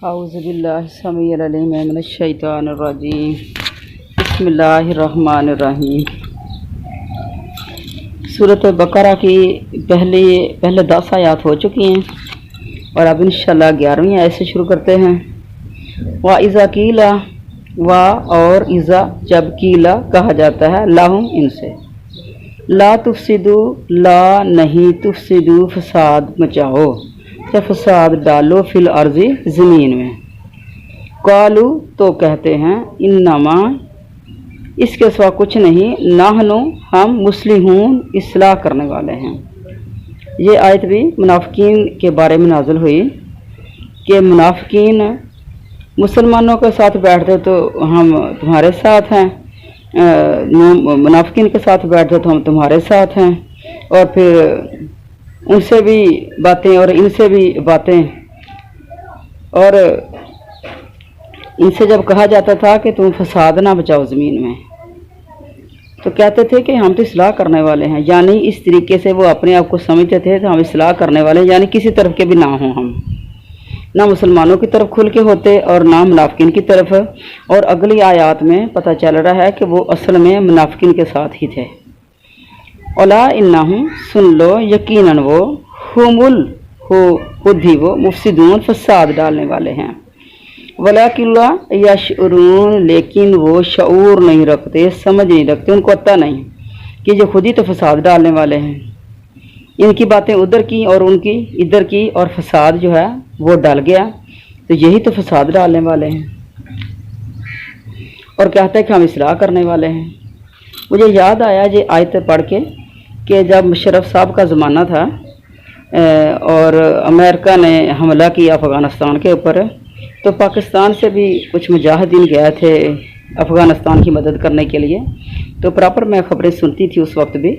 اعوذ باللہ السمیع العلیم من الشیطان الرجیم بسم اللہ الرحمن الرحیم۔ سورۃ بقرہ کی پہلے 10 آیات ہو چکی ہیں اور اب انشاءاللہ 11ویں آیت سے شروع کرتے ہیں۔ وَإِذَا قِيلَ اور اذا جب قیلا کہا جاتا ہے لہم ان سے، لا تفسدو لا نہیں تفسدو فساد مچاؤ یا فساد ڈالو فی الارض زمین میں، قالو تو کہتے ہیں انما اس کے سوا کچھ نہیں، نحنو ہم مصلحون اصلاح کرنے والے ہیں۔ یہ آیت بھی منافقین کے بارے میں نازل ہوئی کہ منافقین مسلمانوں کے ساتھ بیٹھتے تو ہم تمہارے ساتھ ہیں، منافقین کے ساتھ بیٹھتے تو ہم تمہارے ساتھ ہیں، اور پھر ان سے بھی باتیں اور ان سے بھی باتیں، اور ان سے جب کہا جاتا تھا کہ تم فساد نہ بچاؤ زمین میں تو کہتے تھے کہ ہم تو اصلاح کرنے والے ہیں، یعنی اس طریقے سے وہ اپنے آپ کو سمجھتے تھے کہ ہم اصلاح کرنے والے ہیں، یعنی کسی طرف کے بھی نہ ہوں، ہم نہ مسلمانوں کی طرف کھل کے ہوتے اور نہ منافقین کی طرف۔ اور اگلی آیات میں پتہ چل رہا ہے کہ وہ اصل میں منافقین کے ساتھ ہی تھے۔ الا انہم سن لو یقیناً وہ خود ہی وہ مفسدون فساد ڈالنے والے ہیں، ولیکن لا یشعرون لیکن وہ شعور نہیں رکھتے، سمجھ نہیں رکھتے، ان کو پتہ نہیں کہ جو خود ہی تو فساد ڈالنے والے ہیں۔ ان کی باتیں ادھر کی اور ان کی ادھر کی، اور فساد جو ہے وہ ڈل گیا، تو یہی تو فساد ڈالنے والے ہیں، اور کہتے ہیں کہ ہم اصلاح کرنے والے ہیں۔ مجھے یاد آیا یہ آیت پڑھ کے کہ جب مشرف صاحب کا زمانہ تھا اور امریکہ نے حملہ کیا افغانستان کے اوپر، تو پاکستان سے بھی کچھ مجاہدین گئے تھے افغانستان کی مدد کرنے کے لیے، تو پراپر میں خبریں سنتی تھی اس وقت بھی۔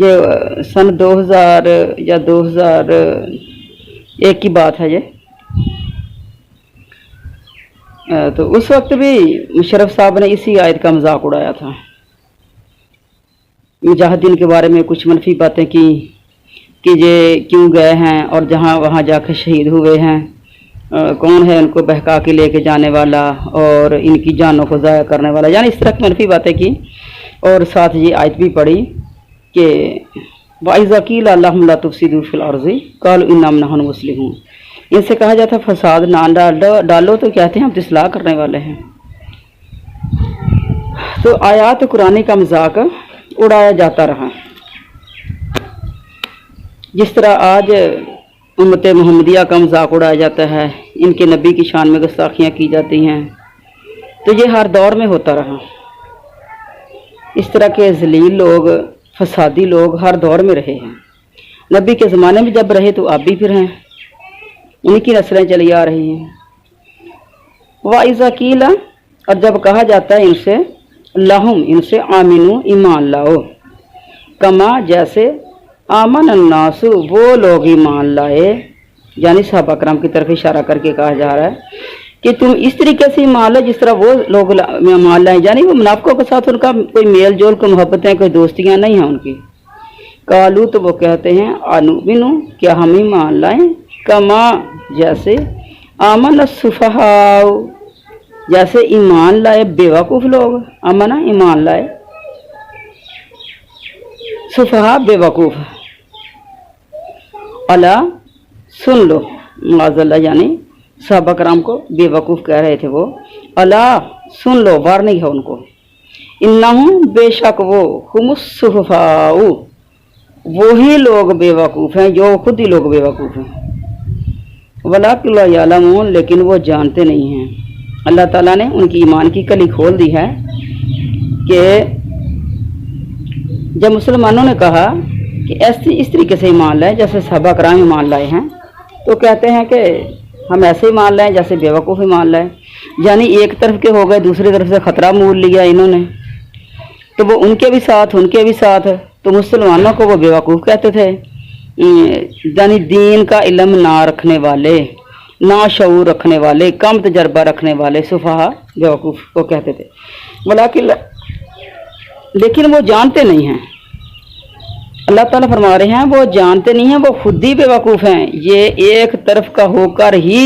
یہ سن 2000 یا 2001 کی بات ہے یہ، تو اس وقت بھی مشرف صاحب نے اسی آیت کا مذاق اڑایا تھا، مجاہدین کے بارے میں کچھ منفی باتیں کی کہ یہ کیوں گئے ہیں اور جہاں وہاں جا کے شہید ہوئے ہیں، کون ہے ان کو بہکا کے لے کے جانے والا اور ان کی جانوں کو ضائع کرنے والا، یعنی اس طرح کی منفی باتیں کی، اور ساتھ یہ آیت بھی پڑھی کہ وَإِذَا قِيلَ لَهُمْ لَا تُفْسِدُوا فِي الْأَرْضِ قَالُوا إِنَّمَا نَحْنُ مُصْلِحُونَ۔ ان سے کہا جاتا فساد نہ ڈالو تو کہتے ہیں ہم تو اصلاح کرنے والے ہیں۔ تو آیات قرآن کا مذاق اڑایا جاتا رہا، جس طرح آج امت محمدیہ کا مذاق اڑایا جاتا ہے، ان کے نبی کی شان میں گستاخیاں کی جاتی ہیں، تو یہ ہر دور میں ہوتا رہا۔ اس طرح کے ذلیل لوگ، فسادی لوگ ہر دور میں رہے ہیں، نبی کے زمانے میں جب رہے تو اب بھی پھر ہیں، ان کی نسلیں چلی آ رہی ہیں۔ وَإِذَا قِيلَ اور جب کہا جاتا ہے ان سے لہم ان سے آمنو ایمان لاؤ، کما جیسے آمن الناس وہ لوگ ایمان لائے، یعنی صحابہ کرام کی طرف اشارہ کر کے کہا جا رہا ہے کہ تم اس طریقے سے ایمان لائے جس طرح وہ لوگ ایمان لائیں، یعنی وہ منافقوں کے ساتھ ان کا کوئی میل جول، کوئی محبتیں، کوئی دوستیاں نہیں ہیں ان کی۔ قالو تو وہ کہتے ہیں انؤمن کیا ہم ایمان لائیں، کما جیسے آمن السفہاء جیسے ایمان لائے بیوقوف لوگ، امنا ایمان لائے، سفہاء بیوقوف۔ الا سن لو معاذ اللہ، یعنی صحابہ کرام کو بے وقوف کہہ رہے تھے وہ، الا سن لو، وارننگ ہے ان کو، انہم بے شک وہ، ہم السفہاء وہی لوگ بے وقوف ہیں جو خود ہی لوگ بے وقوف ہیں، ولکن لا یعلمون لیکن وہ جانتے نہیں ہیں۔ اللہ تعالیٰ نے ان کی ایمان کی کلی کھول دی ہے کہ جب مسلمانوں نے کہا کہ اس طریقے سے ایمان لائیں جیسے صحابہ کرام ایمان لائے ہیں، تو کہتے ہیں کہ ہم ایسے ایمان لائیں جیسے بیوقوف ایمان لائیں، یعنی ایک طرف کے ہو گئے، دوسری طرف سے خطرہ مول لیا انہوں نے، تو وہ ان کے بھی ساتھ ان کے بھی ساتھ، تو مسلمانوں کو وہ بیوقوف کہتے تھے، یعنی دین کا علم نہ رکھنے والے، نہ شعور رکھنے والے، کم تجربہ رکھنے والے صفحہ بیوقوف کو کہتے تھے، لیکن وہ جانتے نہیں ہیں۔ اللہ تعالیٰ فرما رہے ہیں وہ جانتے نہیں ہیں، وہ خود ہی بے وقوف ہیں، یہ ایک طرف کا ہو کر ہی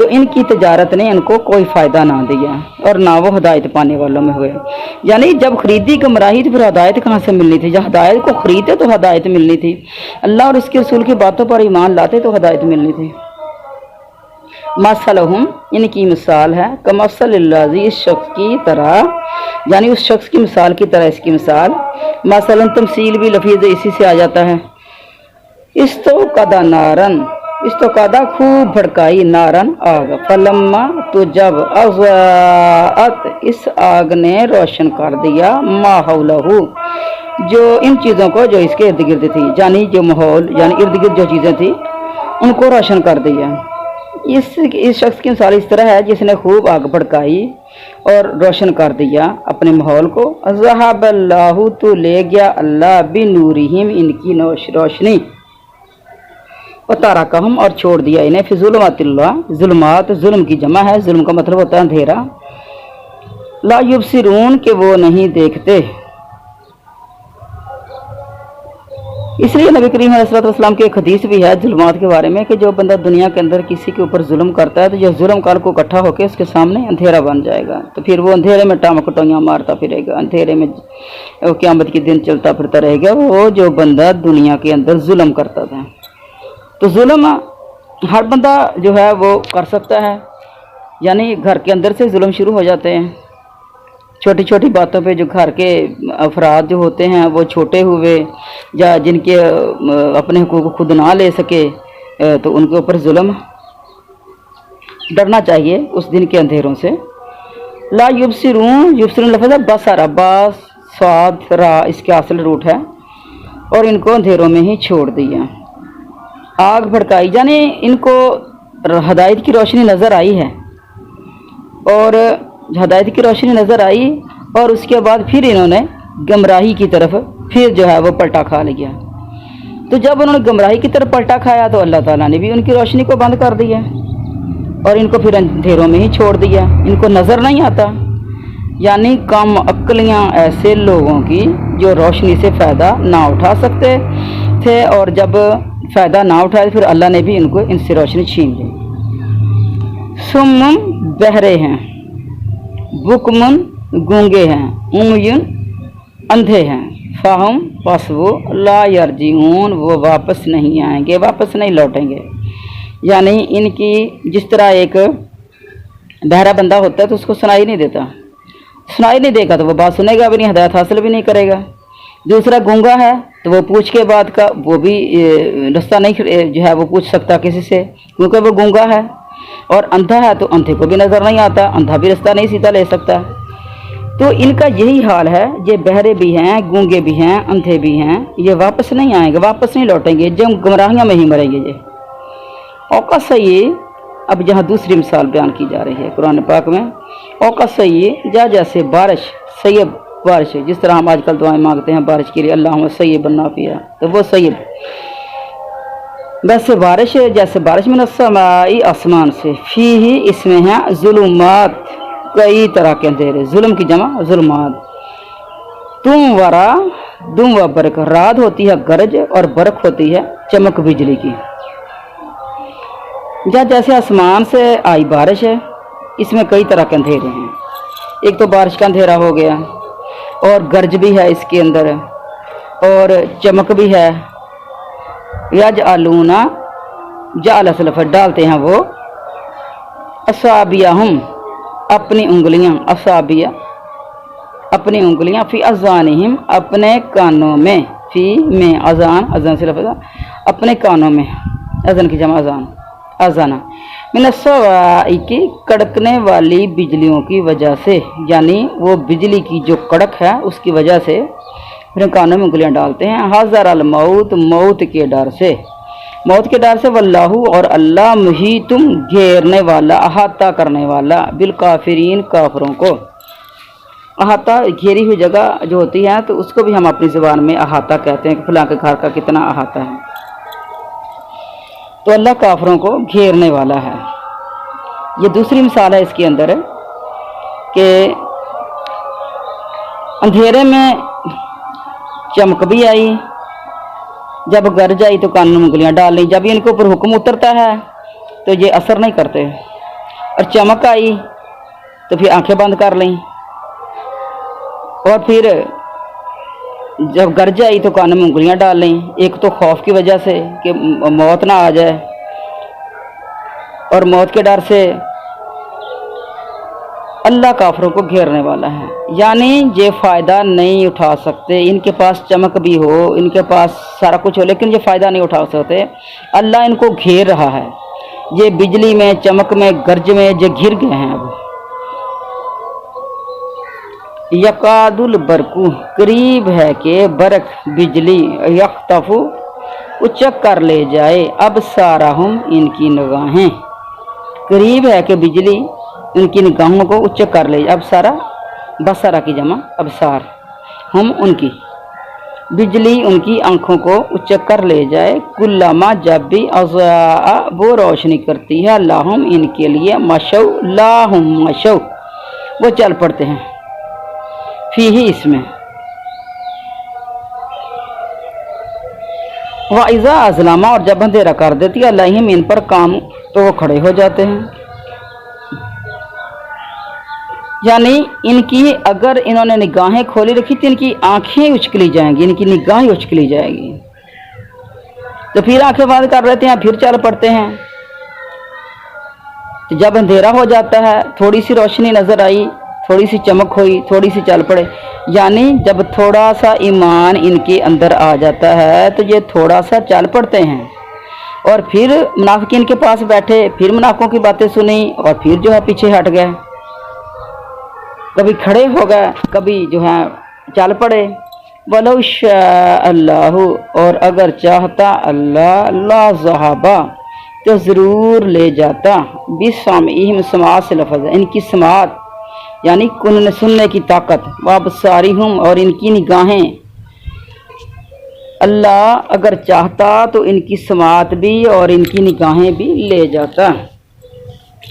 تو ان کی تجارت نے ان کو کوئی فائدہ نہ دیا اور نہ وہ ہدایت پانے والوں میں ہوئے. یعنی جب خریدی گمراہی تو پھر ہدایت کہاں سے ملنی تھی؟ جب ہدایت کو خریدتے تو ہدایت ملنی تھی، اللہ اور اس کے رسول کی باتوں پر ایمان لاتے تو ہدایت ملنی تھی. مثلہم، ان کی مثال ہے کمثل الذی، اس شخص کی طرح، یعنی اس شخص کی مثال کی طرح اس کی مثال. مثلا تمثیل بھی لفظ اسی سے آ جاتا ہے. استوقد نارن، استوقد خوب بھڑکائی، نارن آگ، فلما تو جب اضاءت اس آگ نے روشن کر دیا، ما حولہ جو ان چیزوں کو جو اس کے ارد گرد تھی، یعنی جو ماحول یعنی ارد گرد جو چیزیں تھی ان کو روشن کر دیا. اس شخص کی مثال اس طرح ہے جس نے خوب آگ بھڑکائی اور روشن کر دیا اپنے ماحول کو. ذہب اللہ، تو لے گیا اللہ، بنورہم، ان کی روشنی، وترکہم، اور چھوڑ دیا انہیں، فی ظلمات اللہ، ظلمات ظلم کی جمع ہے، ظلم کا مطلب ہوتا ہے اندھیرا. لا یبصرون، کہ وہ نہیں دیکھتے. اس لیے نبی کریم علیہ السلام کی ایک حدیث بھی ہے ظلمات کے بارے میں کہ جو بندہ دنیا کے اندر کسی کے اوپر ظلم کرتا ہے تو جو ظلم کل کو اکٹھا ہو کے اس کے سامنے اندھیرا بن جائے گا، تو پھر وہ اندھیرے میں ٹام کٹویاں مارتا پھرے گا، اندھیرے میں قیامت کے دن چلتا پھرتا رہے گا وہ جو بندہ دنیا کے اندر ظلم کرتا تھا. تو ظلم ہر بندہ جو ہے وہ کر سکتا ہے، یعنی گھر کے اندر سے ظلم شروع ہو جاتے ہیں. چھوٹی چھوٹی باتوں پہ جو گھر کے افراد جو ہوتے ہیں وہ چھوٹے ہوئے یا جن کے اپنے حقوق خود نہ لے سکے تو ان کے اوپر ظلم. ڈرنا چاہیے اس دن کے اندھیروں سے. لا یبصرون، یبصرون لفظ ہے بصر، باس صاد را اس کے اصل روٹ ہے، اور ان کو اندھیروں میں ہی چھوڑ دیا. آگ بھڑکائی، یعنی ان کو ہدایت کی روشنی نظر آئی ہے، اور ہدایت کی روشنی نظر آئی اور اس کے بعد پھر انہوں نے گمراہی کی طرف پھر جو ہے وہ پلٹا کھا لیا. تو جب انہوں نے گمراہی کی طرف پلٹا کھایا تو اللہ تعالیٰ نے بھی ان کی روشنی کو بند کر دیا اور ان کو پھر اندھیروں میں ہی چھوڑ دیا. ان کو نظر نہیں آتا، یعنی کم عقلیاں ایسے لوگوں کی جو روشنی سے فائدہ نہ اٹھا سکتے تھے، اور جب فائدہ نہ اٹھائے پھر اللہ نے بھی ان کو ان سے روشنی چھین لی. سمم، بہرے ہیں، بکمن، گونگے ہیں، عمیٌ، اندھے ہیں، فہم، پس وہ، لا یرجعون، وہ واپس نہیں آئیں گے، واپس نہیں لوٹیں گے. یعنی ان کی جس طرح ایک بہرا بندہ ہوتا ہے تو اس کو سنائی نہیں دیتا، سنائی نہیں دے گا تو وہ بات سنے گا بھی نہیں، ہدایت حاصل بھی نہیں کرے گا. دوسرا گونگا ہے تو وہ پوچھ کے بعد کا وہ بھی رستہ نہیں جو ہے وہ پوچھ سکتا کسی سے کیونکہ وہ گونگا ہے. اور اندھا ہے تو اندھے کو بھی نظر نہیں آتا، اندھا بھی رستہ نہیں سیدھا لے سکتا. تو ان کا یہی حال ہے، یہ بہرے بھی ہیں، گونگے بھی ہیں، اندھے بھی ہیں، یہ واپس نہیں آئیں گے، واپس نہیں لوٹیں گے، جب گمراہیوں میں ہی مریں گے. یہ اوقا سید، اب یہاں دوسری مثال بیان کی جا رہی ہے قرآن پاک میں. اوقا سید، جیسے بارش، سیب بارش، جس طرح ہم آج کل دعائیں مانگتے ہیں بارش کے لیے، اللہم سیب النافعہ، تو وہ سیب ویسے بارش ہے، جیسے بارش من السماء، آسمان سے، فیہ، اس میں ہیں ظلمات، کئی طرح کے اندھیرے، ظلم کی جمع ظلمات. تم ورا، دم و برق، رات ہوتی ہے گرج اور برق ہوتی ہے چمک بجلی کی. جیسے آسمان سے آئی بارش ہے، اس میں کئی طرح کے اندھیرے ہیں. ایک تو بارش کا اندھیرا ہو گیا، اور گرج بھی ہے اس کے اندر، اور چمک بھی ہے. یجعلون، جعل لفظ ڈالتے ہیں وہ، اصابعہم، اپنی انگلیاں، اصابع اپنی انگلیاں، فی اذانہم، اپنے کانوں میں، فی میں، اذان، اذان سے لفظ اپنے کانوں میں، اذان کی جمع اذان، اذانہ، من الصواعق، کڑکنے والی بجلیوں کی وجہ سے، یعنی وہ بجلی کی جو کڑک ہے اس کی وجہ سے پھر کانوں میں انگلیاں ڈالتے ہیں. حذر الموت، موت کے ڈر سے، موت کے ڈر سے. واللہ، اور اللہ، محیطم، گھیرنے والا، احاطہ کرنے والا، بالکافرین، کافروں کو. احاطہ گھیری ہوئی جگہ جو ہوتی ہے تو اس کو بھی ہم اپنی زبان میں احاطہ کہتے ہیں کہ فلاں کے گھر کا کتنا احاطہ ہے. تو اللہ کافروں کو گھیرنے والا ہے. یہ دوسری مثال ہے اس کے اندر کہ اندھیرے میں چمک بھی آئی، جب گرج آئی تو کانوں میں انگلیاں ڈال لی. جب ان کے اوپر حکم اترتا ہے تو یہ اثر نہیں کرتے، اور چمک آئی تو پھر آنکھیں بند کر لیں، اور پھر جب گرج آئی تو کان میں انگلیاں ڈال لیں، ایک تو خوف کی وجہ سے کہ موت نہ آ جائے، اور موت کے ڈر سے اللہ کافروں کو گھیرنے والا ہے، یعنی یہ فائدہ نہیں اٹھا سکتے، ان کے پاس چمک بھی ہو، ان کے پاس سارا کچھ ہو، لیکن یہ فائدہ نہیں اٹھا سکتے، اللہ ان کو گھیر رہا ہے، یہ بجلی میں، چمک میں، گرج میں یہ گر گئے ہیں۔ اب یقاد البرقو، قریب ہے کہ برق بجلی، یخطف اچک کر لے جائے، ابصارہم ان کی نگاہیں، قریب ہے کہ بجلی ان کی نگاہوں کو اچک کر لے جائے، ابصارہ بصرہ کی جمع ابصار، ہم ان کی بجلی ان کی آنکھوں کو اچک کر لے جائے، کلما جب بھی اضاء وہ روشنی کرتی ہے، لہم ان کے لیے، مشو لاہم مشو وہ چل پڑتے ہیں، فیہی اس میں، وَإِذَا أَظْلَمَ اور جب اندھیرا کر دیتی ہے علیہم ان پر کام تو وہ کھڑے ہو جاتے ہیں، یعنی ان کی اگر انہوں نے نگاہیں کھولی رکھی تو ان کی آنکھیں اچکلی جائیں گی، ان کی نگاہیں اچکلی جائے گی، تو پھر آنکھیں بند کر لیتے ہیں، پھر چل پڑتے ہیں، تو جب اندھیرا ہو جاتا ہے تھوڑی سی روشنی نظر آئی، تھوڑی سی چمک ہوئی، تھوڑی سی چل پڑے، یعنی جب تھوڑا سا ایمان ان کے اندر آ جاتا ہے تو یہ تھوڑا سا چل پڑتے ہیں، اور پھر منافقین کے پاس بیٹھے، پھر منافقوں کی باتیں سنی، اور پھر جو ہے پیچھے ہٹ گئے، کبھی کھڑے ہو گئے، کبھی جو ہے چل پڑے، وَلَوْ شَاءَ اللَّهُ اور اگر چاہتا اللہ، لا ذہبا تو ضرور لے جاتا، بِسَمْعِهِمْ سماعت سے لفظ ہے، ان کی سماعت یعنی سننے کی طاقت، وَأَبْصَارِهِمْ اور ان کی نگاہیں، اللہ اگر چاہتا تو ان کی سماعت بھی اور ان کی نگاہیں بھی لے جاتا،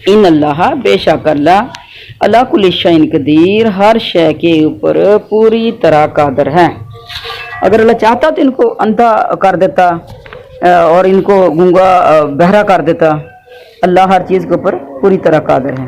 ان اللہ بے شک اللہ کل شیء قدیر ہر شے کے اوپر پوری طرح قادر ہے، اگر اللہ چاہتا تو ان کو اندھا کر دیتا اور ان کو گونگا بہرا کر دیتا، اللہ ہر چیز کے اوپر پوری طرح قادر ہے۔